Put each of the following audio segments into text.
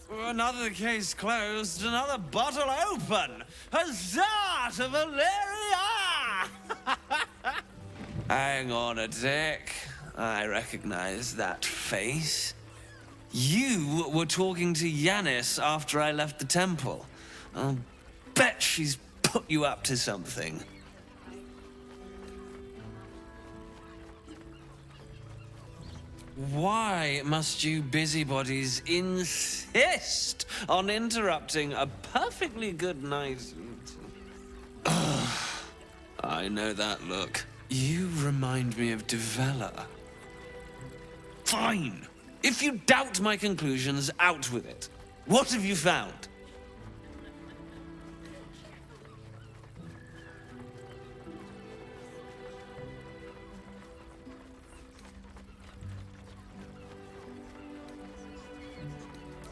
Another case closed, another bottle open. Huzzah to Valeria! Hang on a tick. I recognize that face. You were talking to Yanis after I left the temple. I'll bet she's put you up to something. Why must you busybodies insist on interrupting a perfectly good night? I know that look. You remind me of Devella. Fine. If you doubt my conclusions, out with it. What have you found?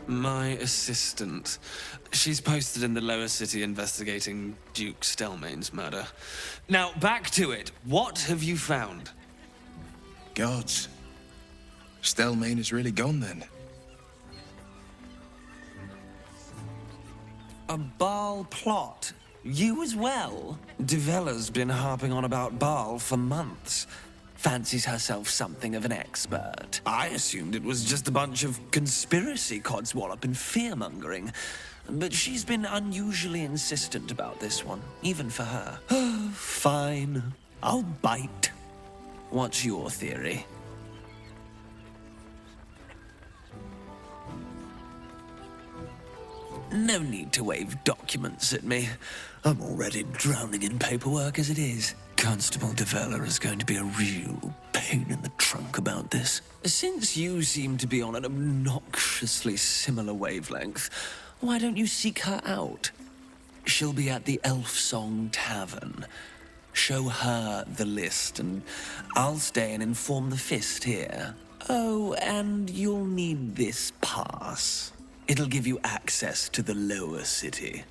My assistant. She's posted in the lower city investigating Duke Stelmane's murder. Now, back to it. What have you found? Gods. Stelmane is really gone then. A Baal plot? You as well? Devella's been harping on about Baal for months. Fancies herself something of an expert. I assumed it was just a bunch of conspiracy codswallop and fear-mongering. But she's been unusually insistent about this one, even for her. Fine. I'll bite. What's your theory? No need to wave documents at me. I'm already drowning in paperwork as it is. Constable Devella is going to be a real pain in the trunk about this. Since you seem to be on an obnoxiously similar wavelength, why don't you seek her out? She'll be at the Elf Song Tavern. Show her the list, and I'll stay and inform the Fist here. Oh, and you'll need this pass. It'll give you access to the lower city.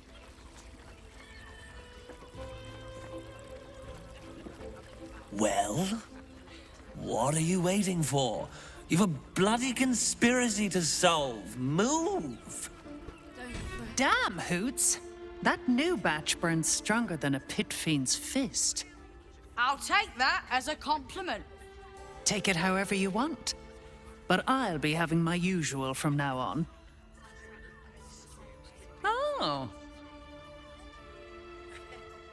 Well, what are you waiting for? You've a bloody conspiracy to solve. Move! Damn, Hoots. That new batch burns stronger than a pit fiend's fist. I'll take that as a compliment. Take it however you want. But I'll be having my usual from now on. Oh.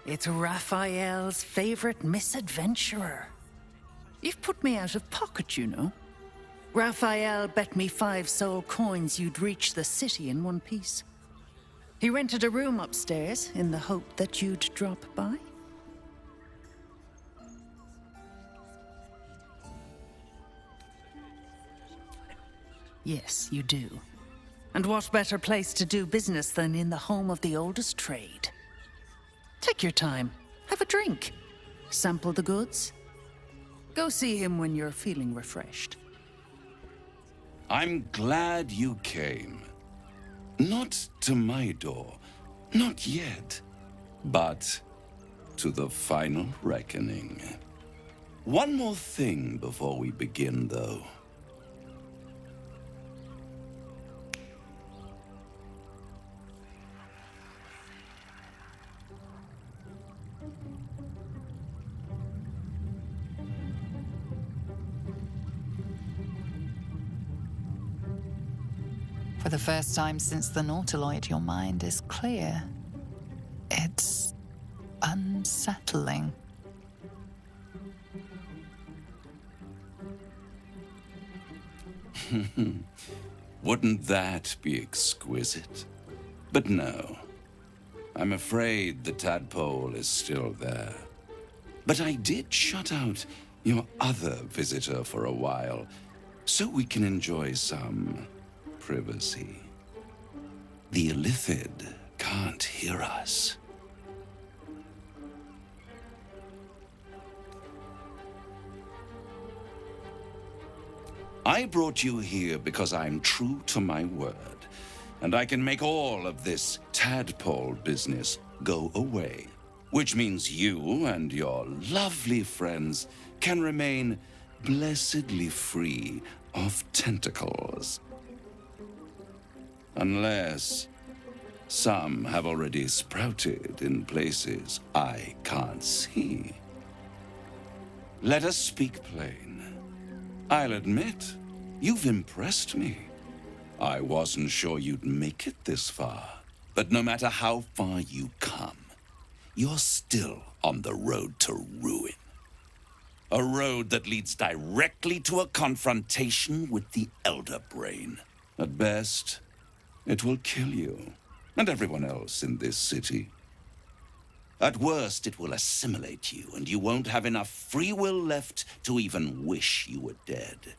It's Raphael's favorite misadventurer. You've put me out of pocket, you know. Raphael bet me 5 soul coins you'd reach the city in one piece. He rented a room upstairs in the hope that you'd drop by. Yes, you do. And what better place to do business than in the home of the oldest trade? Take your time. Have a drink. Sample the goods. Go see him when you're feeling refreshed. I'm glad you came. Not to my door, not yet, but to the final reckoning. One more thing before we begin, though. For the first time since the Nautiloid, your mind is clear. It's unsettling. Wouldn't that be exquisite? But no. I'm afraid the tadpole is still there. But I did shut out your other visitor for a while, so we can enjoy some privacy. The Illithid can't hear us. I brought you here because I'm true to my word, and I can make all of this tadpole business go away, which means you and your lovely friends can remain blessedly free of tentacles. Unless some have already sprouted in places I can't see. Let us speak plain. I'll admit, you've impressed me. I wasn't sure you'd make it this far. But no matter how far you come, you're still on the road to ruin. A road that leads directly to a confrontation with the Elder Brain. At best, it will kill you and everyone else in this city. At worst, it will assimilate you, and you won't have enough free will left to even wish you were dead.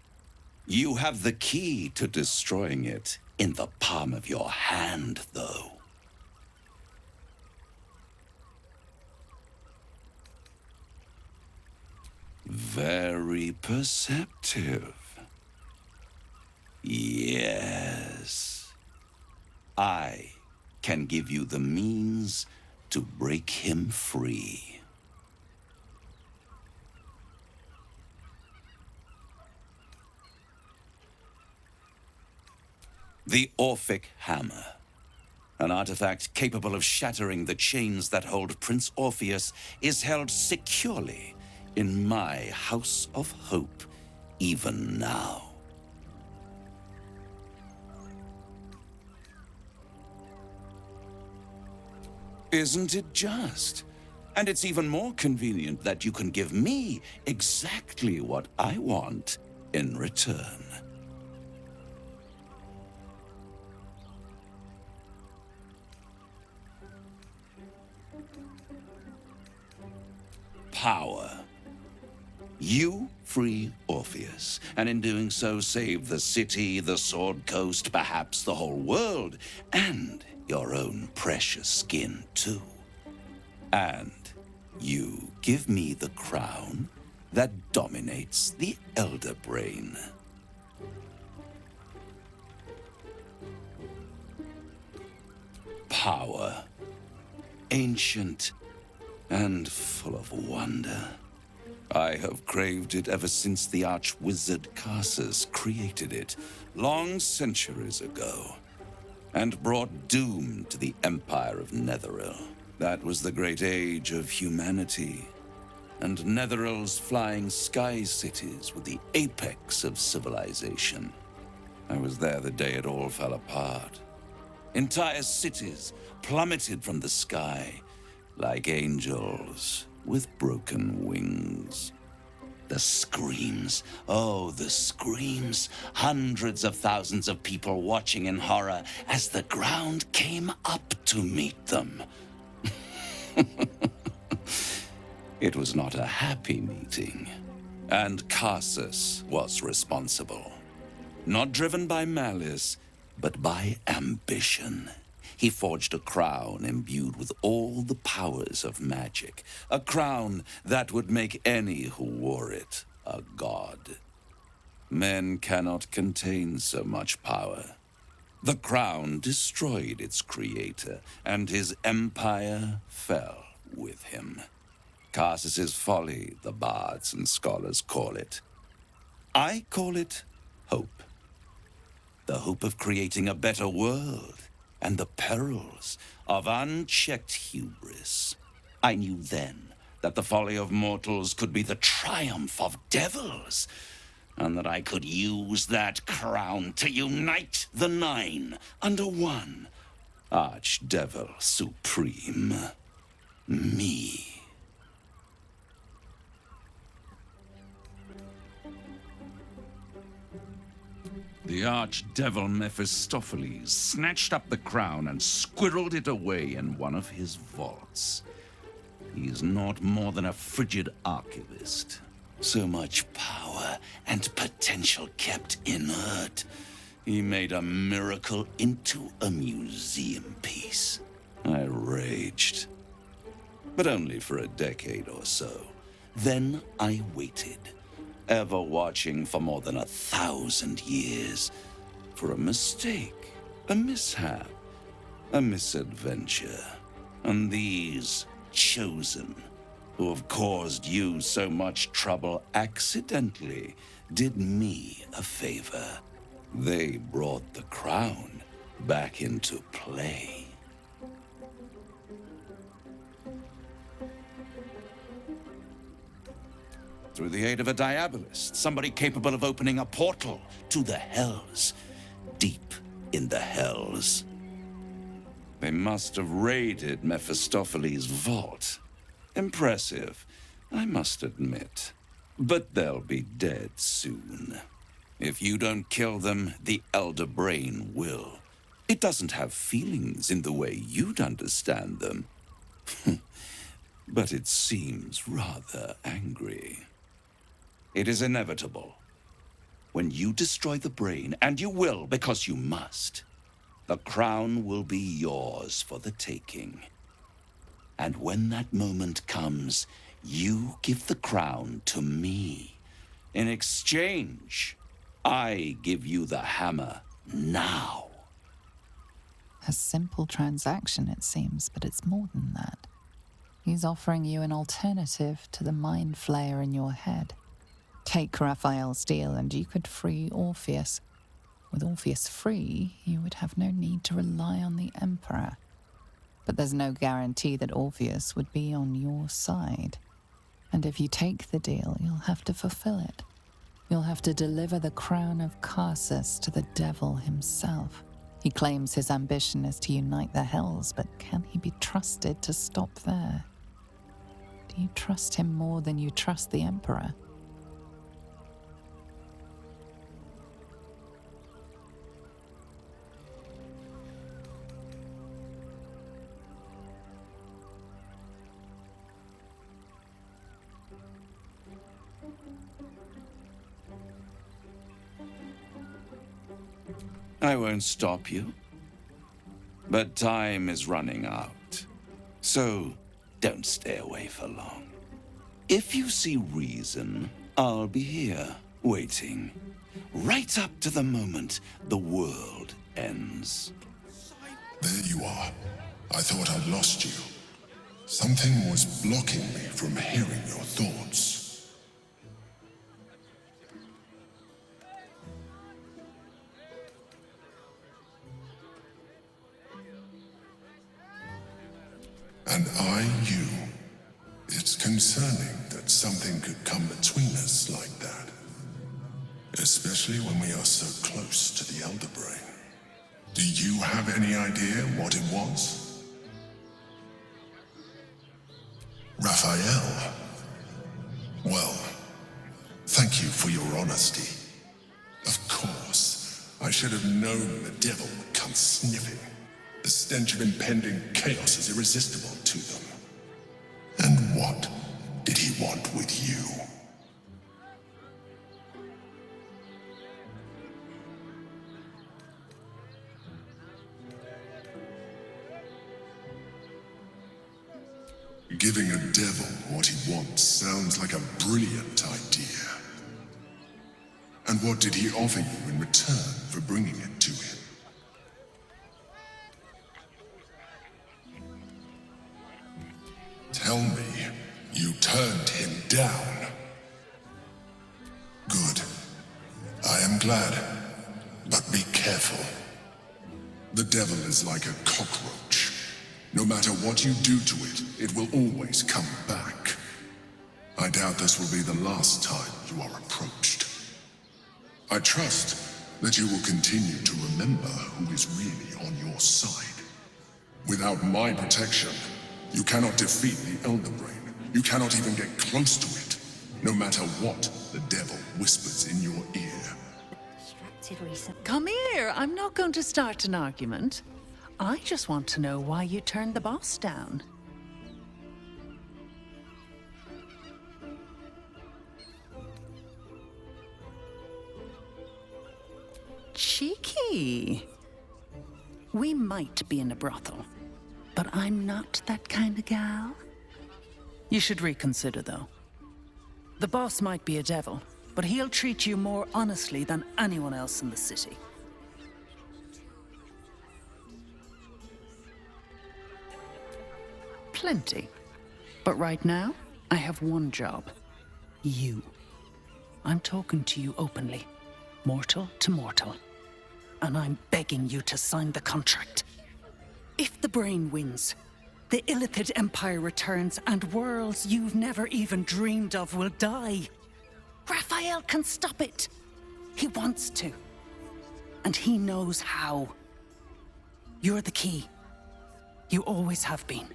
You have the key to destroying it in the palm of your hand, though. Very perceptive. Yes. I can give you the means to break him free. The Orphic Hammer. An artifact capable of shattering the chains that hold Prince Orpheus is held securely in my House of Hope, even now. Isn't it just? And it's even more convenient that you can give me exactly what I want in return. Power. You free Orpheus, and in doing so save the city, the Sword Coast, perhaps the whole world, and your own precious skin, too. And you give me the crown that dominates the Elder Brain. Power. Ancient and full of wonder. I have craved it ever since the arch-wizard Carsus created it, long centuries ago, and brought doom to the Empire of Netheril. That was the great age of humanity, and Netheril's flying sky cities were the apex of civilization. I was there the day it all fell apart. Entire cities plummeted from the sky like angels with broken wings. The screams, oh, the screams. Hundreds of thousands of people watching in horror as the ground came up to meet them. It was not a happy meeting, and Carsus was responsible. Not driven by malice, but by ambition. He forged a crown imbued with all the powers of magic. A crown that would make any who wore it a god. Men cannot contain so much power. The crown destroyed its creator, and his empire fell with him. Carsus's folly, the bards and scholars call it. I call it hope. The hope of creating a better world, and the perils of unchecked hubris. I knew then that the folly of mortals could be the triumph of devils, and that I could use that crown to unite the Nine under one Archdevil Supreme. Me. The archdevil Mephistopheles snatched up the crown and squirreled it away in one of his vaults. He is not more than a frigid archivist. So much power and potential kept inert. He made a miracle into a museum piece. I raged. But only for a decade or so. Then I waited, ever watching for more than 1,000 years, for a mistake, a mishap, a misadventure. And these chosen, who have caused you so much trouble accidentally, did me a favor. They brought the crown back into play. Through the aid of a diabolist, somebody capable of opening a portal to the Hells, deep in the Hells. They must have raided Mephistopheles' vault. Impressive, I must admit. But they'll be dead soon. If you don't kill them, the Elder Brain will. It doesn't have feelings in the way you'd understand them. But it seems rather angry. It is inevitable. When you destroy the brain, and you will because you must, the crown will be yours for the taking. And when that moment comes, you give the crown to me. In exchange, I give you the hammer now. A simple transaction, it seems, but it's more than that. He's offering you an alternative to the mind flayer in your head. Take Raphael's deal and you could free Orpheus. With Orpheus free, you would have no need to rely on the Emperor. But there's no guarantee that Orpheus would be on your side. And if you take the deal, you'll have to fulfill it. You'll have to deliver the crown of Carsus to the devil himself. He claims his ambition is to unite the Hells, but can he be trusted to stop there? Do you trust him more than you trust the Emperor? I won't stop you. But time is running out. So don't stay away for long. If you see reason, I'll be here, waiting. Right up to the moment the world ends. There you are. I thought I'd lost you. Something was blocking me from hearing your thoughts. And you. It's concerning that something could come between us like that. Especially when we are so close to the Elder Brain. Do you have any idea what it was? Raphael? Well, thank you for your honesty. Of course, I should have known the devil would come sniffing. The stench of impending chaos is irresistible to them. And what did he want with you? Giving a devil what he wants sounds like a brilliant idea. And what did he offer you in return for bringing it to him? Tell me, you turned him down. Good. I am glad. But be careful. The devil is like a cockroach. No matter what you do to it, it will always come back. I doubt this will be the last time you are approached. I trust that you will continue to remember who is really on your side. Without my protection, you cannot defeat the Elder Brain. You cannot even get close to it, no matter what the devil whispers in your ear. Come here. I'm not going to start an argument. I just want to know why you turned the boss down. Cheeky. We might be in a brothel, but I'm not that kind of gal. You should reconsider, though. The boss might be a devil, but he'll treat you more honestly than anyone else in the city. Plenty. But right now, I have one job. You. I'm talking to you openly. Mortal to mortal. and I'm begging you to sign the contract. If the brain wins, the Illithid Empire returns and worlds you've never even dreamed of will die. Raphael can stop it. He wants to. And he knows how. You're the key. You always have been.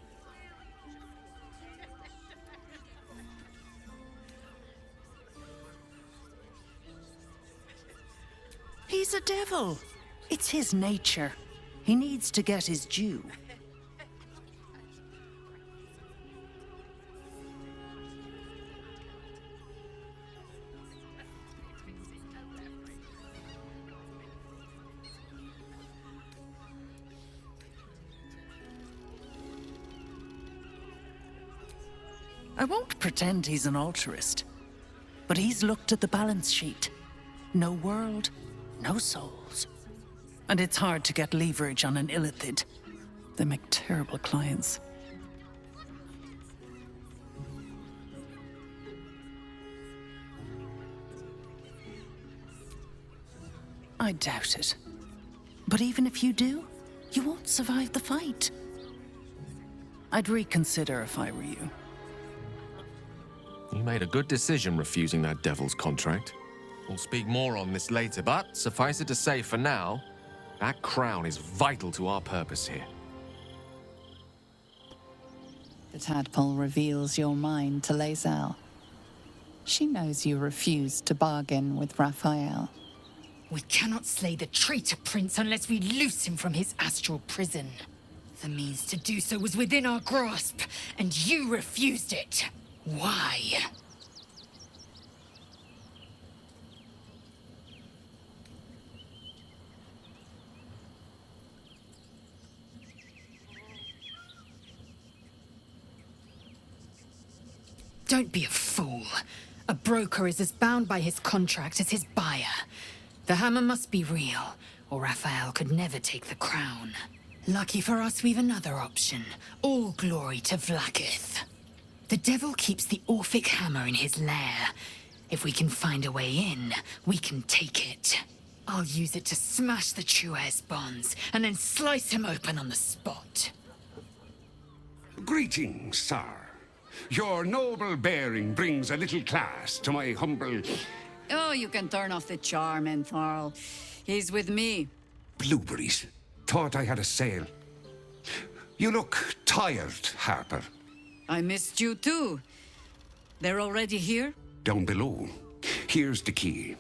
He's a devil. It's his nature. He needs to get his due. I won't pretend he's an altruist, but he's looked at the balance sheet. No world, no souls. And it's hard to get leverage on an Illithid. They make terrible clients. I doubt it. But even if you do, you won't survive the fight. I'd reconsider if I were you. You made a good decision refusing that devil's contract. We'll speak more on this later, but suffice it to say for now, that crown is vital to our purpose here. The tadpole reveals your mind to Lae'zel. She knows you refused to bargain with Raphael. We cannot slay the traitor prince unless we loose him from his astral prison. The means to do so was within our grasp, and you refused it. Why? Don't be a fool. A broker is as bound by his contract as his buyer. The hammer must be real, or Raphael could never take the crown. Lucky for us, we've another option. All glory to Vlaakith. The devil keeps the Orphic hammer in his lair. If we can find a way in, we can take it. I'll use it to smash the Chuez bonds, and then slice him open on the spot. Greetings, sir. Your noble bearing brings a little class to my humble... Oh, you can turn off the charm, Entharl. He's with me. Blueberries. Thought I had a sale. You look tired, Harper. I missed you too. They're already here? Down below. Here's the key.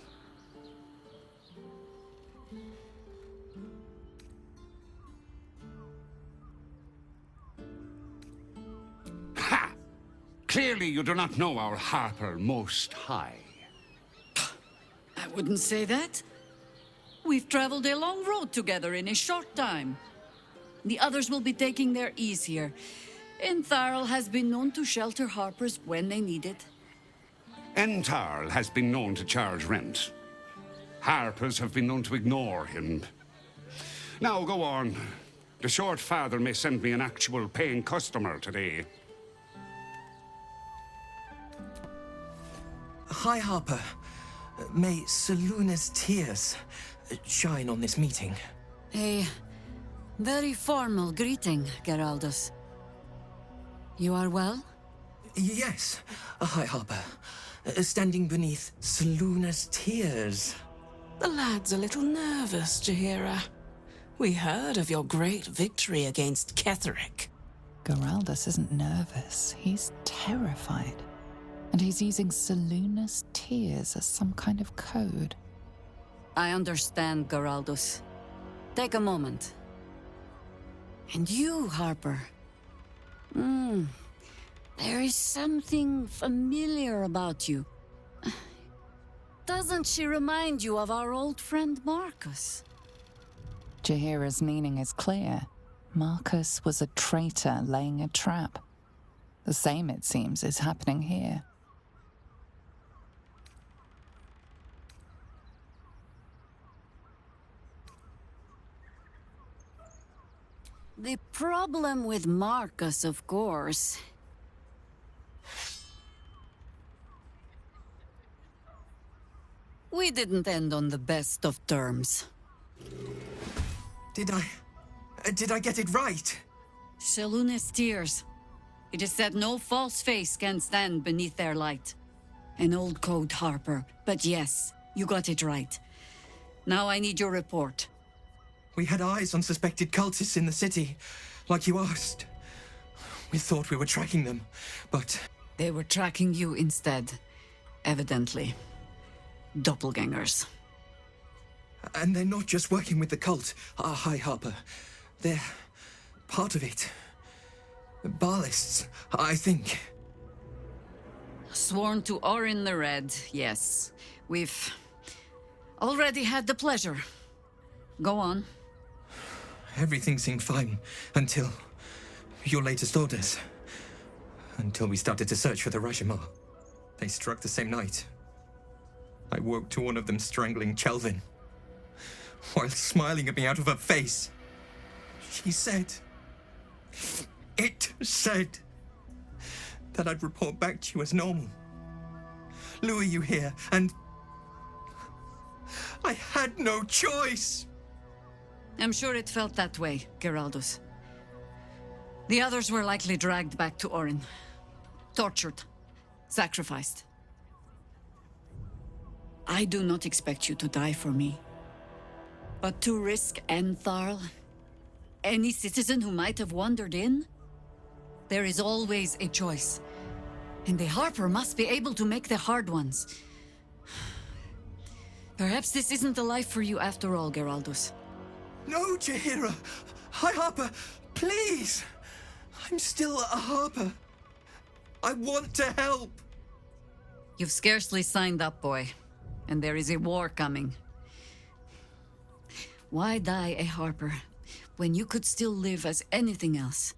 Ha! Clearly you do not know our Harper Most High. I wouldn't say that. We've traveled a long road together in a short time. The others will be taking their ease here. Entharl has been known to shelter Harpers when they need it. Entharl has been known to charge rent. Harpers have been known to ignore him. Now go on. The short father may send me an actual paying customer today. Hi, Harper. May Seluna's tears shine on this meeting. A very formal greeting, Geraldus. You are well? Yes. Hi, Harper. Standing beneath Seluna's tears. The lad's a little nervous, Jaheira. We heard of your great victory against Ketheric. Geraldus isn't nervous. He's terrified. And he's using Seluna's tears as some kind of code. I understand, Geraldus. Take a moment. And you, Harper. There is something familiar about you. Doesn't she remind you of our old friend Marcus? Jaheira's meaning is clear. Marcus was a traitor laying a trap. The same, it seems, is happening here. The problem with Marcus, of course... We didn't end on the best of terms. Did I get it right? Seluna's tears. It is said no false face can stand beneath their light. An old code, Harper, but yes, you got it right. Now I need your report. We had eyes on suspected cultists in the city, like you asked. We thought we were tracking them, but... They were tracking you instead, evidently. Doppelgangers. And they're not just working with the cult, High Harper. They're part of it. Ballists, I think. Sworn to Orin the Red, yes. We've already had the pleasure. Go on. Everything seemed fine until your latest orders. Until we started to search for the Rashomar. They struck the same night. I woke to one of them strangling Chelvin, while smiling at me out of her face. She said... It said that I'd report back to you as normal. Lure you here, and... I had no choice! I'm sure it felt that way, Geraldus. The others were likely dragged back to Orin. Tortured. Sacrificed. I do not expect you to die for me. But to risk Entharl, any citizen who might have wandered in, there is always a choice. And the Harper must be able to make the hard ones. Perhaps this isn't the life for you after all, Geraldus. No, Jaheira! High Harper, please! I'm still a Harper. I want to help! You've scarcely signed up, boy. And there is a war coming. Why die a Harper when you could still live as anything else?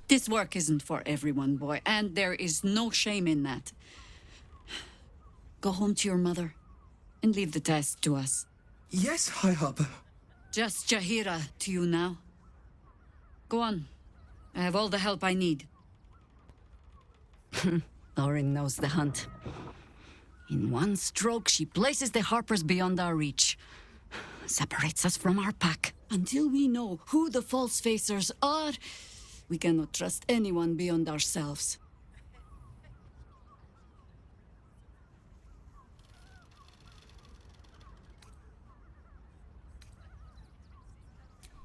This work isn't for everyone, boy, and there is no shame in that. Go home to your mother and leave the task to us. Yes, High Harper. Just Jaheira to you now. Go on. I have all the help I need. Orin knows the hunt. In one stroke, she places the Harpers beyond our reach. Separates us from our pack. Until we know who the false facers are, we cannot trust anyone beyond ourselves.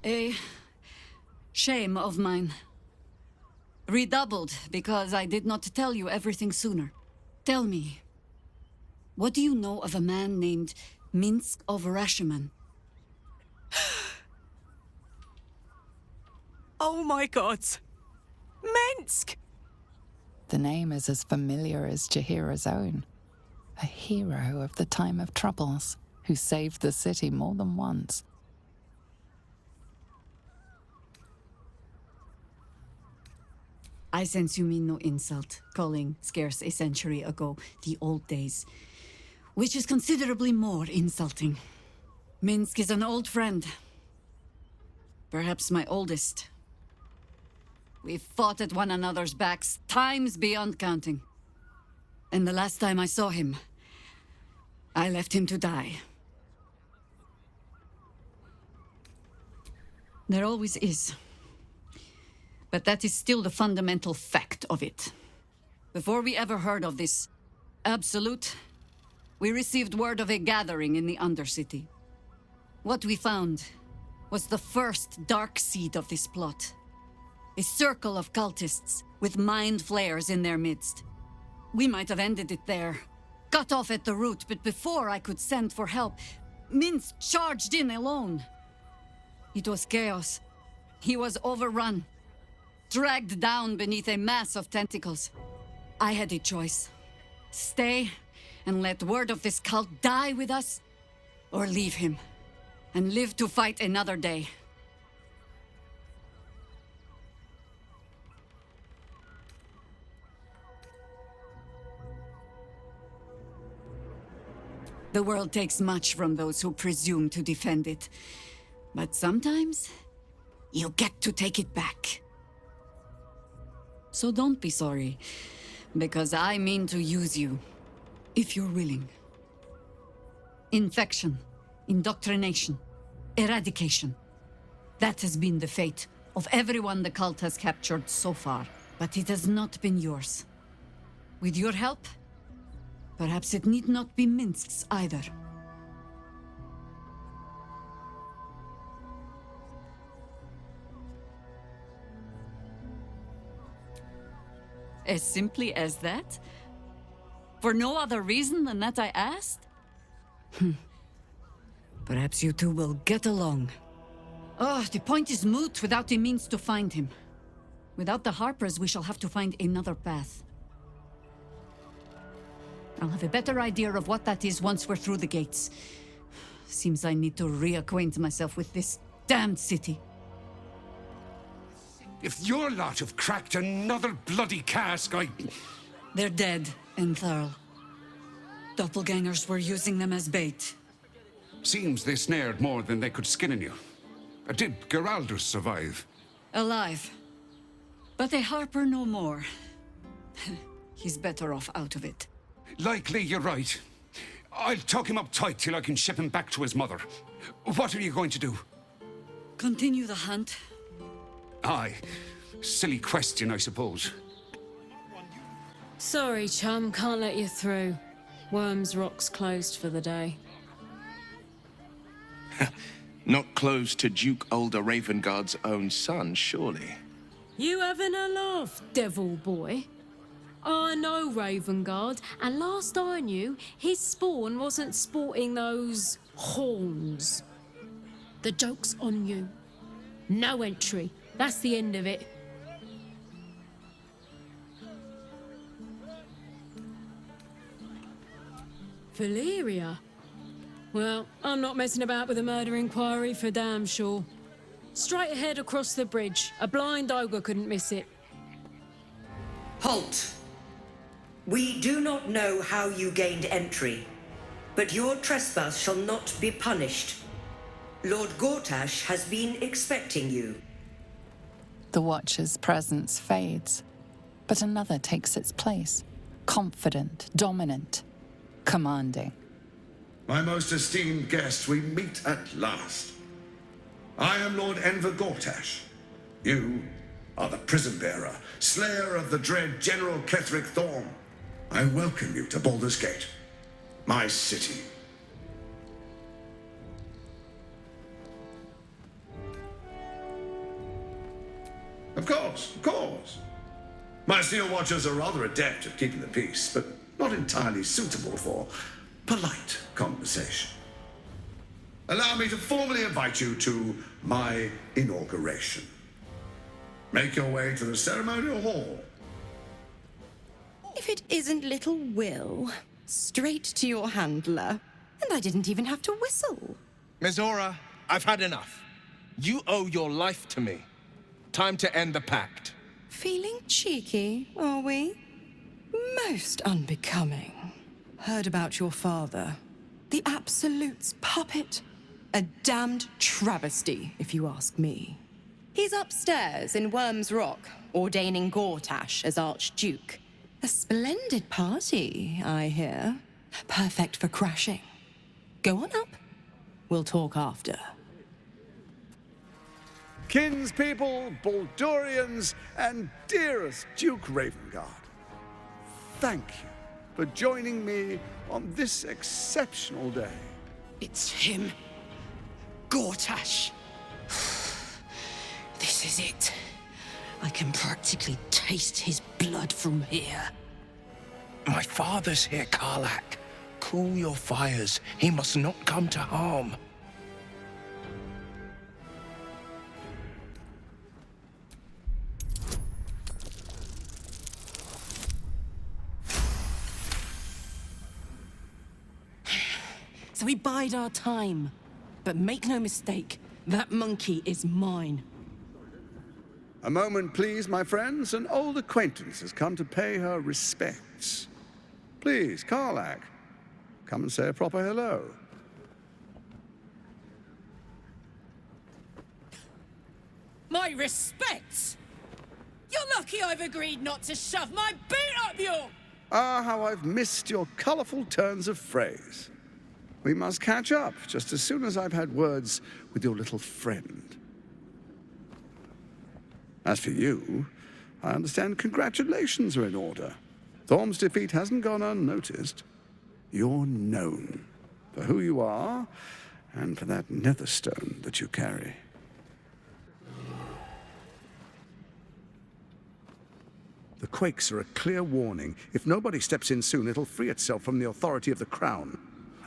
A shame of mine. Redoubled because I did not tell you everything sooner. Tell me, what do you know of a man named Minsk of Rashomon? Oh my god! Minsk! The name is as familiar as Jaheira's own. A hero of the time of troubles, who saved the city more than once. I sense you mean no insult, calling scarce a century ago the old days, which is considerably more insulting. Minsk is an old friend. Perhaps my oldest. We've fought at one another's backs times beyond counting. And the last time I saw him, I left him to die. There always is. But that is still the fundamental fact of it. Before we ever heard of this absolute, we received word of a gathering in the Undercity. What we found was the first dark seed of this plot. A circle of cultists with mind flayers in their midst. We might have ended it there, cut off at the root, but before I could send for help, Minsk charged in alone. It was chaos. He was overrun, dragged down beneath a mass of tentacles. I had a choice. Stay and let word of this cult die with us, or leave him and live to fight another day. The world takes much from those who presume to defend it. But sometimes, you get to take it back. So don't be sorry, because I mean to use you, if you're willing. Infection, indoctrination, eradication. That has been the fate of everyone the cult has captured so far, but it has not been yours. With your help, perhaps it need not be Minsk's either. As simply as that? For no other reason than that I asked? Perhaps you two will get along. Oh, the point is moot without a means to find him. Without the Harpers, we shall have to find another path. I'll have a better idea of what that is once we're through the gates. Seems I need to reacquaint myself with this damned city. If your lot have cracked another bloody cask, They're dead, Entharl. Doppelgangers were using them as bait. Seems they snared more than they could skin in you. Did Geraldus survive? Alive. But a Harper no more. He's better off out of it. Likely you're right. I'll tuck him up tight till I can ship him back to his mother. What are you going to do? Continue the hunt. Aye. Silly question, I suppose. Sorry, chum, can't let you through. Worms Rock's closed for the day. Not close to Duke Ulder Ravengard's own son, surely. You having a laugh, devil boy? I know Ravengard, and last I knew, his spawn wasn't sporting those horns. The joke's on you. No entry. That's the end of it. Valyria? Well, I'm not messing about with a murder inquiry for damn sure. Straight ahead across the bridge. A blind ogre couldn't miss it. Halt! We do not know how you gained entry, but your trespass shall not be punished. Lord Gortash has been expecting you. The Watcher's presence fades, but another takes its place. Confident, dominant, commanding. My most esteemed guest, we meet at last. I am Lord Enver Gortash. You are the prison bearer, slayer of the dread General Ketheric Thorm. I welcome you to Baldur's Gate, my city. Of course. My steel watchers are rather adept at keeping the peace, but not entirely suitable for polite conversation. Allow me to formally invite you to my inauguration. Make your way to the ceremonial hall. If it isn't little Will, straight to your handler. And I didn't even have to whistle. Miss Aura, I've had enough. You owe your life to me. Time to end the pact. Feeling cheeky, are we? Most unbecoming. Heard about your father. The Absolute's puppet. A damned travesty, if you ask me. He's upstairs in Worms Rock, ordaining Gortash as Archduke. A splendid party, I hear. Perfect for crashing. Go on up. We'll talk after. Kinspeople, Baldurians, and dearest Duke Ravengard, thank you for joining me on this exceptional day. It's him. Gortash. This is it. I can practically taste his blood from here. My father's here, Karlak. Cool your fires. He must not come to harm. So we bide our time. But make no mistake, that monkey is mine. A moment, please, my friends. An old acquaintance has come to pay her respects. Please, Karlak, come and say a proper hello. My respects! You're lucky I've agreed not to shove my boot up your... Ah, how I've missed your colourful turns of phrase. We must catch up just as soon as I've had words with your little friend. As for you, I understand congratulations are in order. Thorm's defeat hasn't gone unnoticed. You're known for who you are and for that netherstone that you carry. The quakes are a clear warning. If nobody steps in soon, it'll free itself from the authority of the Crown.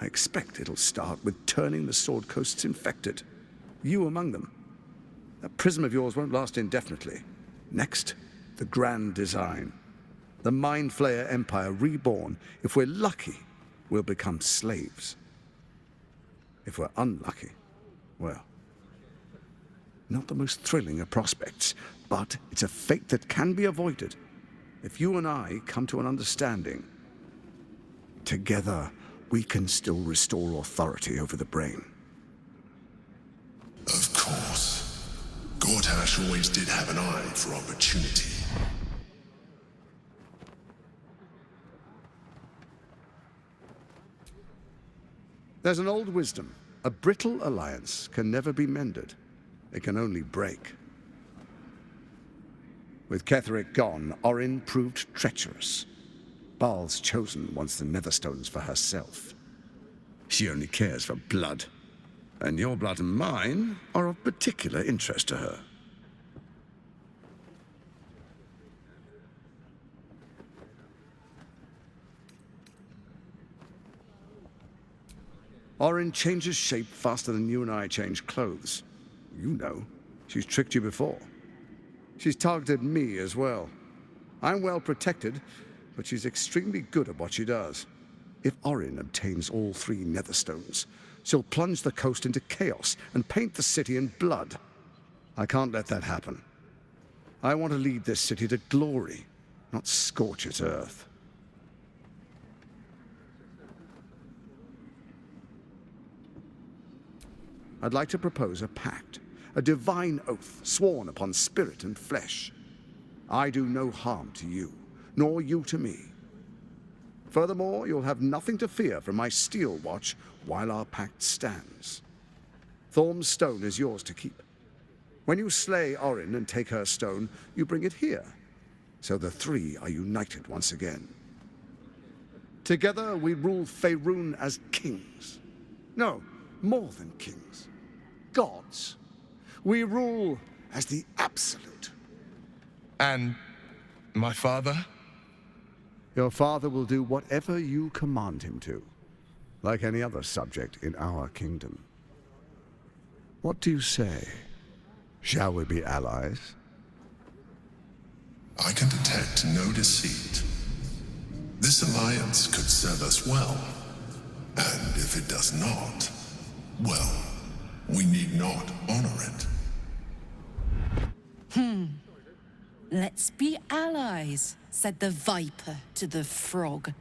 I expect it'll start with turning the Sword Coasts infected. You among them. That prism of yours won't last indefinitely. Next, the grand design. The Mind Flayer Empire reborn. If we're lucky, we'll become slaves. If we're unlucky, well, not the most thrilling of prospects, but it's a fate that can be avoided. If you and I come to an understanding, together we can still restore authority over the brain. Of course. Gortash always did have an eye for opportunity. There's an old wisdom. A brittle alliance can never be mended. It can only break. With Ketheric gone, Orin proved treacherous. Baal's chosen wants the Netherstones for herself. She only cares for blood. And your blood and mine are of particular interest to her. Orin changes shape faster than you and I change clothes. You know, she's tricked you before. She's targeted me as well. I'm well protected, but she's extremely good at what she does. If Orin obtains all 3 Netherstones, she'll plunge the coast into chaos and paint the city in blood. I can't let that happen. I want to lead this city to glory, not scorch its earth. I'd like to propose a pact, a divine oath sworn upon spirit and flesh. I do no harm to you, nor you to me. Furthermore, you'll have nothing to fear from my steel watch while our pact stands. Thorm's stone is yours to keep. When you slay Orin and take her stone, you bring it here, so the 3 are united once again. Together we rule Faerun as kings. No, more than kings. Gods. We rule as the absolute. And my father? Your father will do whatever you command him to, like any other subject in our kingdom. What do you say? Shall we be allies? I can detect no deceit. This alliance could serve us well. And if it does not, well, we need not honor it. Let's be allies, said the viper to the frog.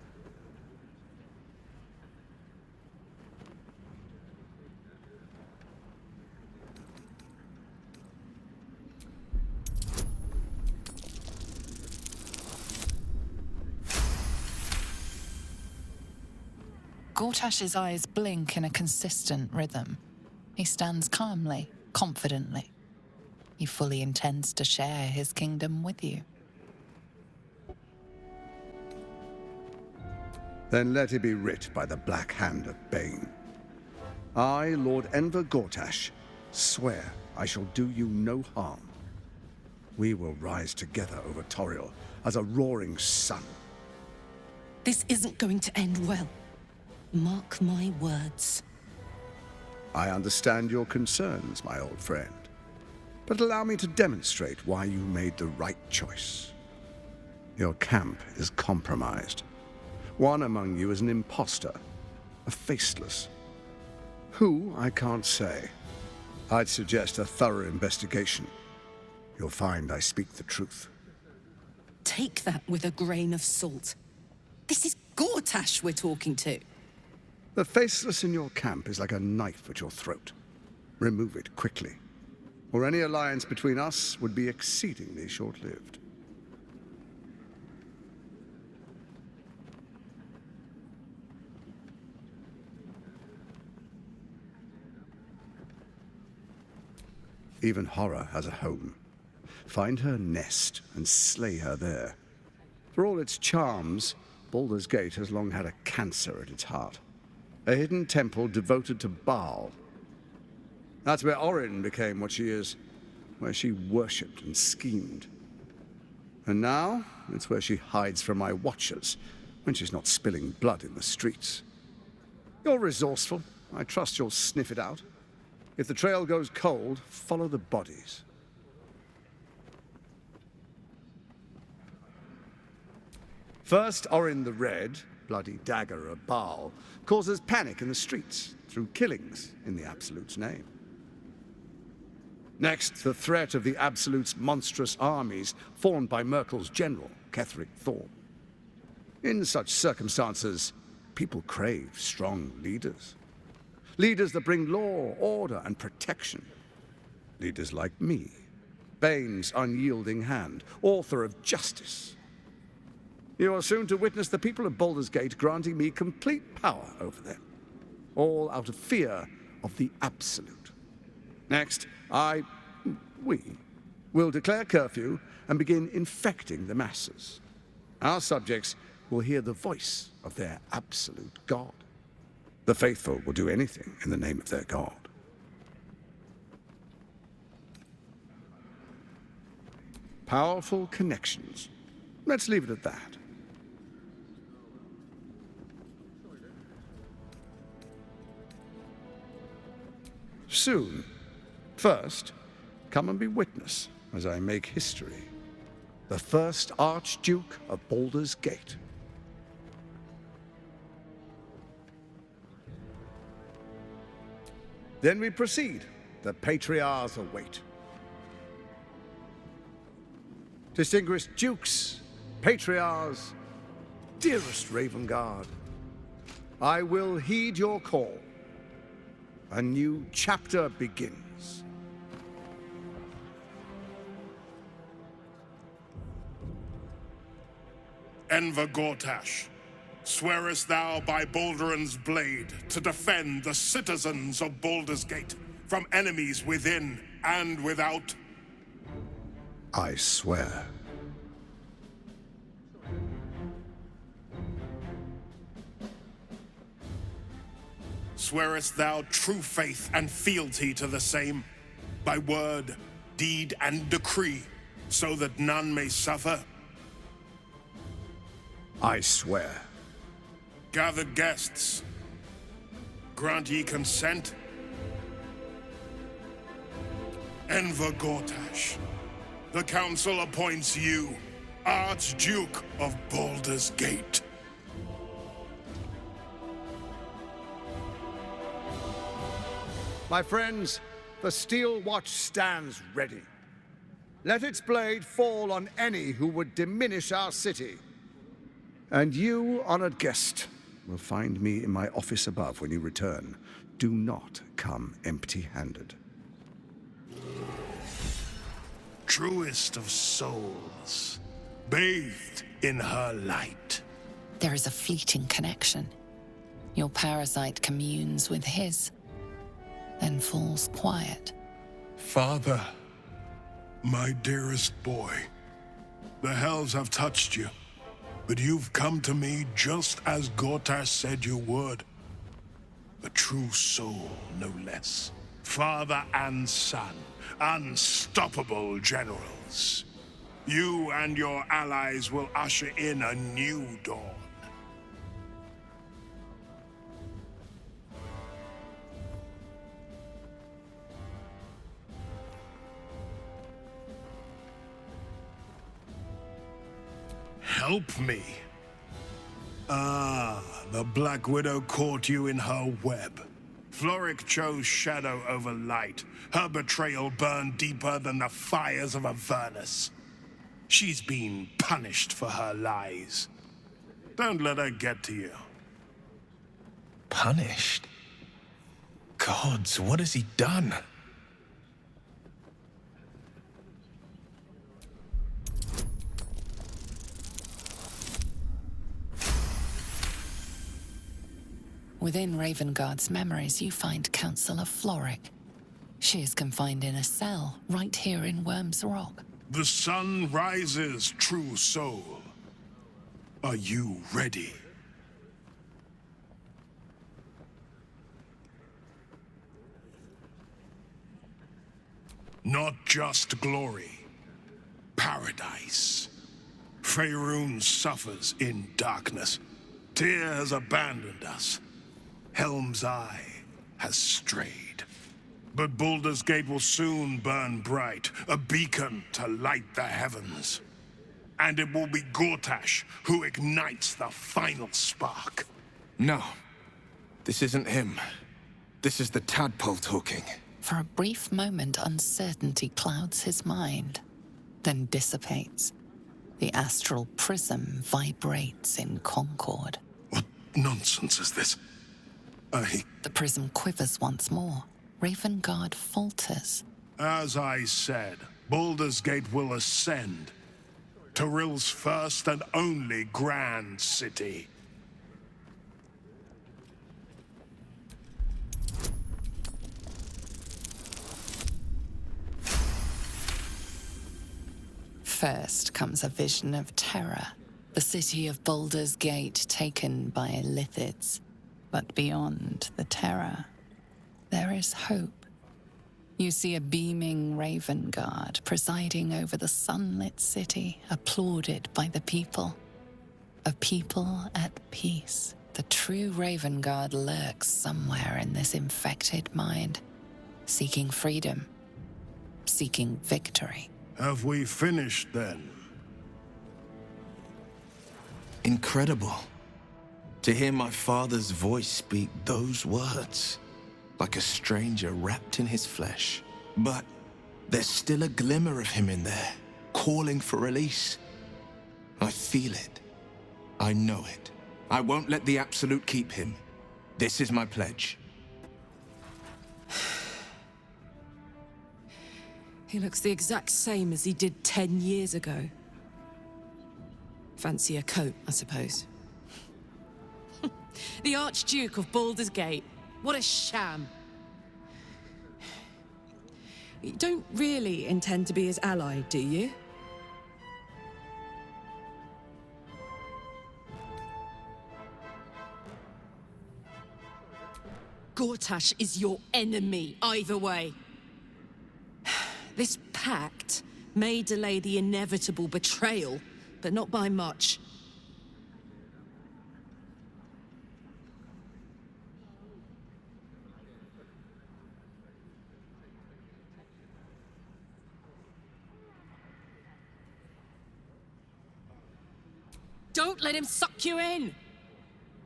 Gortash's eyes blink in a consistent rhythm. He stands calmly, confidently. He fully intends to share his kingdom with you. Then let it be writ by the black hand of Bane. I, Lord Enver Gortash, swear I shall do you no harm. We will rise together over Toriel as a roaring sun. This isn't going to end well. Mark my words. I understand your concerns, my old friend. But allow me to demonstrate why you made the right choice. Your camp is compromised. One among you is an imposter, a faceless. Who, I can't say. I'd suggest a thorough investigation. You'll find I speak the truth. Take that with a grain of salt. This is Gortash we're talking to. The faceless in your camp is like a knife at your throat. Remove it quickly. or any alliance between us would be exceedingly short-lived. Even horror has a home. Find her nest and slay her there. For all its charms, Baldur's Gate has long had a cancer at its heart. A hidden temple devoted to Baal. That's where Orin became what she is, where she worshipped and schemed. And now, it's where she hides from my watchers, when she's not spilling blood in the streets. You're resourceful. I trust you'll sniff it out. If the trail goes cold, follow the bodies. First, Orin the Red, bloody dagger of Baal, causes panic in the streets through killings in the Absolute's name. Next, the threat of the Absolute's monstrous armies formed by Merkel's general, Ketheric Thorn. In such circumstances, people crave strong leaders. Leaders that bring law, order, and protection. Leaders like me, Bane's unyielding hand, author of justice. You are soon to witness the people of Baldur's Gate granting me complete power over them, all out of fear of the Absolute. Next, we will declare curfew and begin infecting the masses. Our subjects will hear the voice of their absolute God. The faithful will do anything in the name of their God. Powerful connections. Let's leave it at that. Soon. First, come and be witness as I make history. The first Archduke of Baldur's Gate. Then we proceed. The patriarchs await. Distinguished dukes, patriarchs, dearest Ravengard, I will heed your call. A new chapter begins. Enver Gortash, swearest thou by Balduran's blade to defend the citizens of Baldur's Gate from enemies within and without? I swear. Swearest thou true faith and fealty to the same, by word, deed, and decree, so that none may suffer? I swear. Gather guests. Grant ye consent? Enver Gortash, the council appoints you Archduke of Baldur's Gate. My friends, the steel watch stands ready. Let its blade fall on any who would diminish our city. And you, honored guest, will find me in my office above when you return. Do not come empty-handed. Truest of souls, bathed in her light. There is a fleeting connection. Your parasite communes with his, then falls quiet. Father, my dearest boy, the hells have touched you, but you've come to me just as Gortash said you would. A true soul, no less. Father and son, unstoppable generals. You and your allies will usher in a new dawn. Help me. Ah, the Black Widow caught you in her web. Floric chose shadow over light. Her betrayal burned deeper than the fires of Avernus. She's been punished for her lies. Don't let her get to you. Punished? Gods, what has he done? Within Ravengard's memories, you find Councillor Floric. She is confined in a cell right here in Worm's Rock. The sun rises, true soul. Are you ready? Not just glory, paradise. Faerun suffers in darkness. Tyr has abandoned us. Helm's Eye has strayed. But Baldur's Gate will soon burn bright, a beacon to light the heavens. And it will be Gortash who ignites the final spark. No. This isn't him. This is the tadpole talking. For a brief moment, uncertainty clouds his mind, then dissipates. The astral prism vibrates in concord. What nonsense is this? The prism quivers once more. Ravengard falters. As I said, Baldur's Gate will ascend. Torill's first and only grand city. First comes a vision of terror. The city of Baldur's Gate taken by Lithids. But beyond the terror, there is hope. You see a beaming Ravengard presiding over the sunlit city, applauded by the people. A people at peace. The true Ravengard lurks somewhere in this infected mind, seeking freedom, seeking victory. Have we finished then? Incredible. To hear my father's voice speak those words, like a stranger wrapped in his flesh. But there's still a glimmer of him in there, calling for release. I feel it. I know it. I won't let the Absolute keep him. This is my pledge. He looks the exact same as he did 10 years ago. Fancy a coat, I suppose. The Archduke of Baldur's Gate. What a sham. You don't really intend to be his ally, do you? Gortash is your enemy, either way. This pact may delay the inevitable betrayal, but not by much. Don't let him suck you in!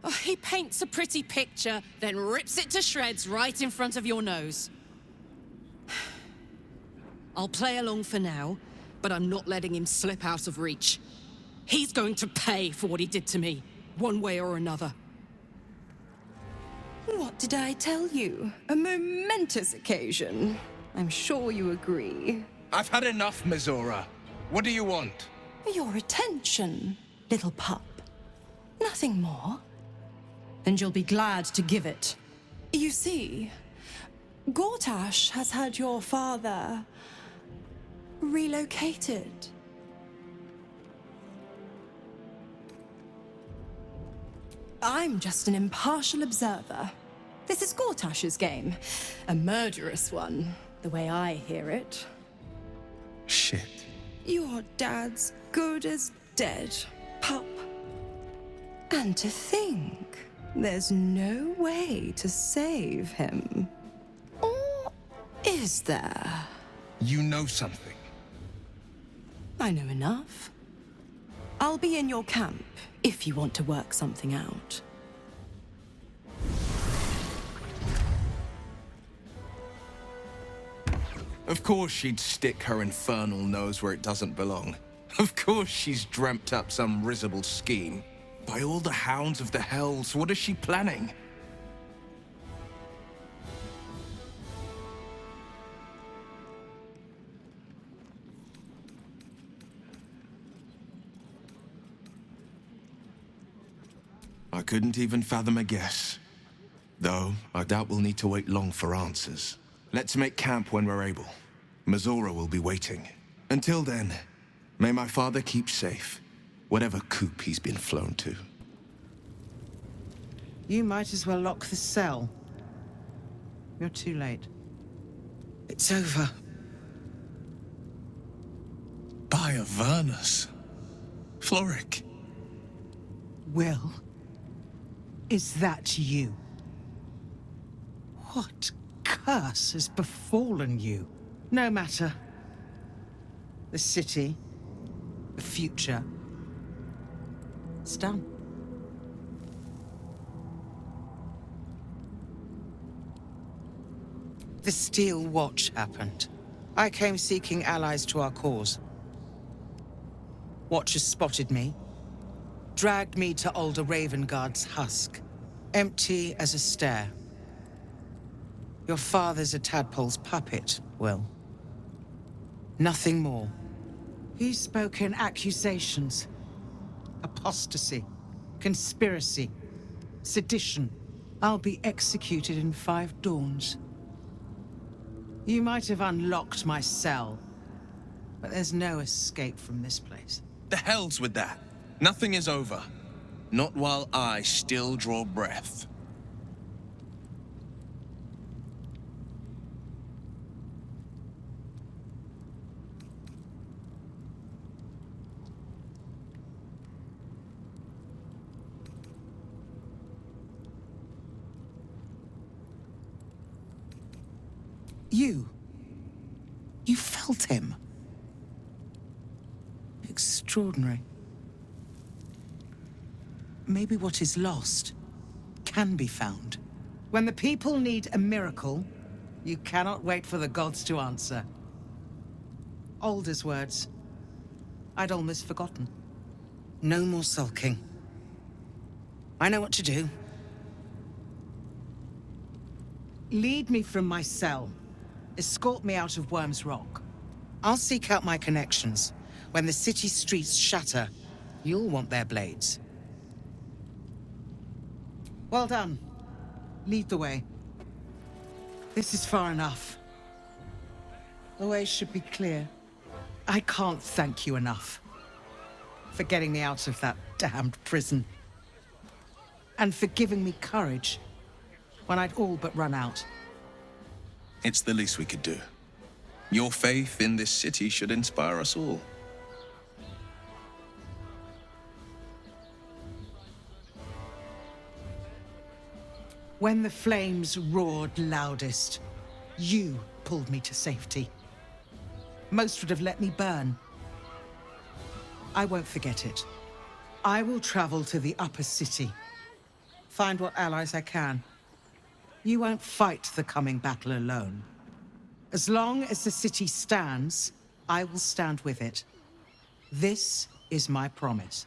Oh, he paints a pretty picture, then rips it to shreds right in front of your nose. I'll play along for now, but I'm not letting him slip out of reach. He's going to pay for what he did to me, one way or another. What did I tell you? A momentous occasion. I'm sure you agree. I've had enough, Mizora. What do you want? Your attention, little pup. Nothing more. And you'll be glad to give it. You see, Gortash has had your father relocated. I'm just an impartial observer. This is Gortash's game. A murderous one, the way I hear it. Shit. Your dad's good as dead, pup. And to think, there's no way to save him. Or is there? You know something. I know enough. I'll be in your camp if you want to work something out. Of course she'd stick her infernal nose where it doesn't belong. Of course she's dreamt up some risible scheme. By all the hounds of the hells, what is she planning? I couldn't even fathom a guess. Though, I doubt we'll need to wait long for answers. Let's make camp when we're able. Mazora will be waiting. Until then, may my father keep safe, whatever coop he's been flown to. You might as well lock the cell. You're too late. It's over. By Avernus. Floric. Will, is that you? What curse has befallen you? No matter. The city, the future, it's done. The Steel Watch happened. I came seeking allies to our cause. Watchers spotted me, dragged me to Older Ravengard's husk, empty as a stair. Your father's a tadpole's puppet, Will. Nothing more. He's spoken accusations. Apostasy, conspiracy, sedition. I'll be executed in 5 dawns. You might have unlocked my cell, but there's no escape from this place. The hell's with that? Nothing is over. Not while I still draw breath. You felt him. Extraordinary. Maybe what is lost can be found. When the people need a miracle, you cannot wait for the gods to answer. Alder's words. I'd almost forgotten. No more sulking. I know what to do. Lead me from my cell. Escort me out of Worm's Rock. I'll seek out my connections. When the city streets shatter, you'll want their blades. Well done. Lead the way. This is far enough. The way should be clear. I can't thank you enough for getting me out of that damned prison. And for giving me courage when I'd all but run out. It's the least we could do. Your faith in this city should inspire us all. When the flames roared loudest, you pulled me to safety. Most would have let me burn. I won't forget it. I will travel to the upper city. Find what allies I can. You won't fight the coming battle alone. As long as the city stands, I will stand with it. This is my promise.